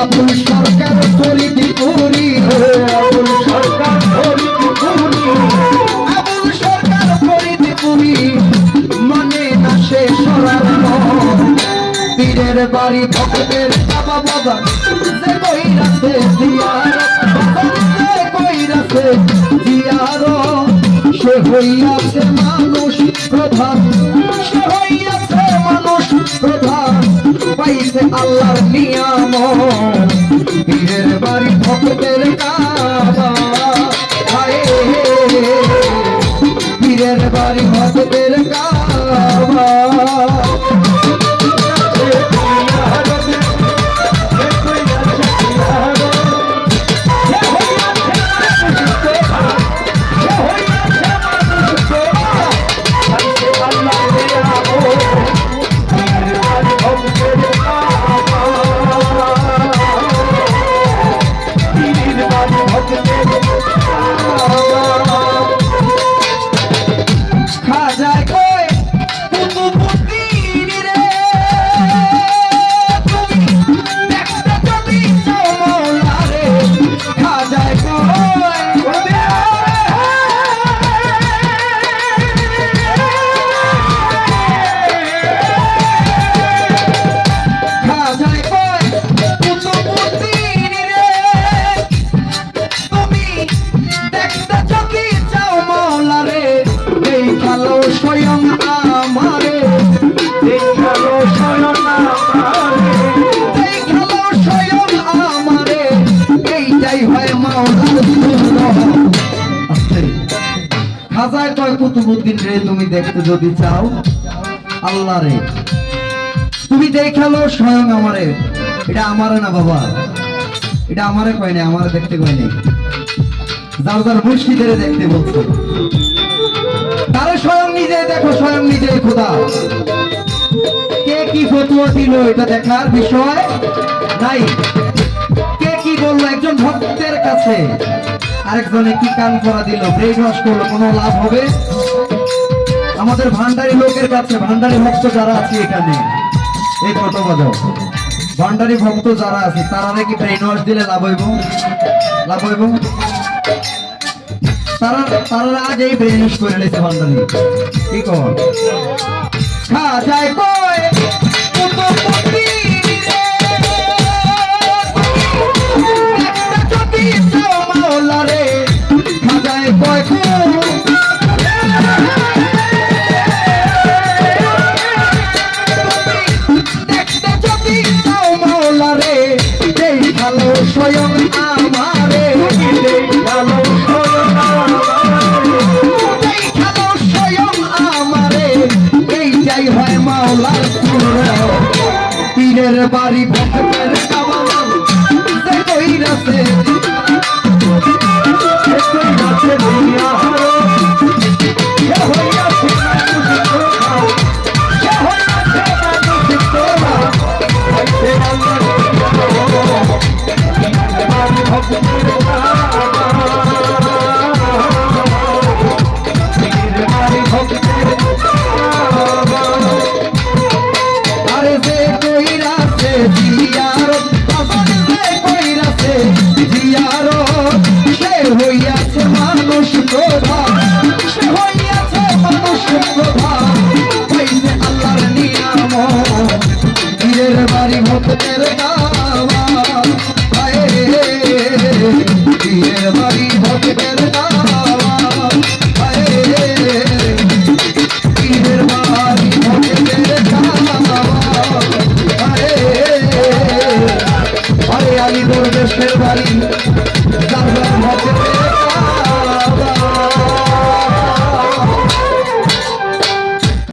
আবুল সরকার ফরিদপুরি, আবুল সরকার ফরিদপুরি, আবুল সরকার ফরিদপুরি, মানে না সে সরার পীরের বাড়ি ভক্তের বাবা বাবা যে কইরাছে জিয়ারত, যে কইরাছে জিয়ারত, সে হইয়াছে মানুষ প্রধান, সে হইয়াছে মানুষ প্রধান, পাইছে আল্লাহর নিয়ামত, পীরের বাড়ি ভক্তের কাবা, হায় পীরের বাড়ি ভক্তের কাবা। স্বয়ং আমারে দেখালো, স্বয়ং আমারে দেখালো, স্বয়ং আমারে, এইটাই হয় মাওলার খাজায় কয় কুতুবউদ্দিন রে তুমি দেখতে যদি চাও আল্লাহ রে, তুমি দেখালো স্বয়ং আমারে। এটা আমারে না বাবা, এটা আমারে কয় না, আমারে দেখতে কয় নাই, যার যার মুর্শিদের দেখতে বলছে, তারা স্বয়ং নিজে দেখো, স্বয়ং নিজে খোদা। কে কি ফতোয়া দিল এটা দেখার বিষয় নাই, কে কি বললো একজন ভক্তের কাছে, আরেকজনে কি কান করা দিল, ব্রেন ওয়াশ করলো, কোনো লাভ হবে? আমাদের ভান্ডারি লোকের কাছে, ভান্ডারি ভক্ত যারা আছে এখানে, এই কত বাজাও, ভান্ডারি ভক্ত যারা আছে তারা নাকি ব্রেন ওয়াশ দিলে লাভ হইব? লাভ হইব? তারা আজ এই ব্রেন ওয়াশ করে নিয়েছে ভান্ডারি, কি কর খাজায় কয় কুতুবউদ্দিন রে, একটা যদি চাও মাওলা রে, খাজায় কয় দেখতে যদি চাও মাওলা রে, দেখালো স্বয়ং আমারে, দেখালো স্বয়ং আমারে, দেখালো স্বয়ং আমারে, এইটাই হয় মাওলার পীরের বাড়ি ভক্তের কাবা, যে কইরাছে আরে যে কইরাছে জিয়ারত, যে কইরাছে জিয়ারত, সে হইয়াছে মানুষ প্রধান, সে হইয়াছে মানুষ প্রধান, পাইছে আল্লাহর নিয়ামত, পীরের বাড়ি ভক্তের কাবা, হায় পীরের বাড়ি ভক্তের কাবা, হায় পীরের বাড়ি ভক্তের কাবা, হায় আলী দরবেশের বাড়ি,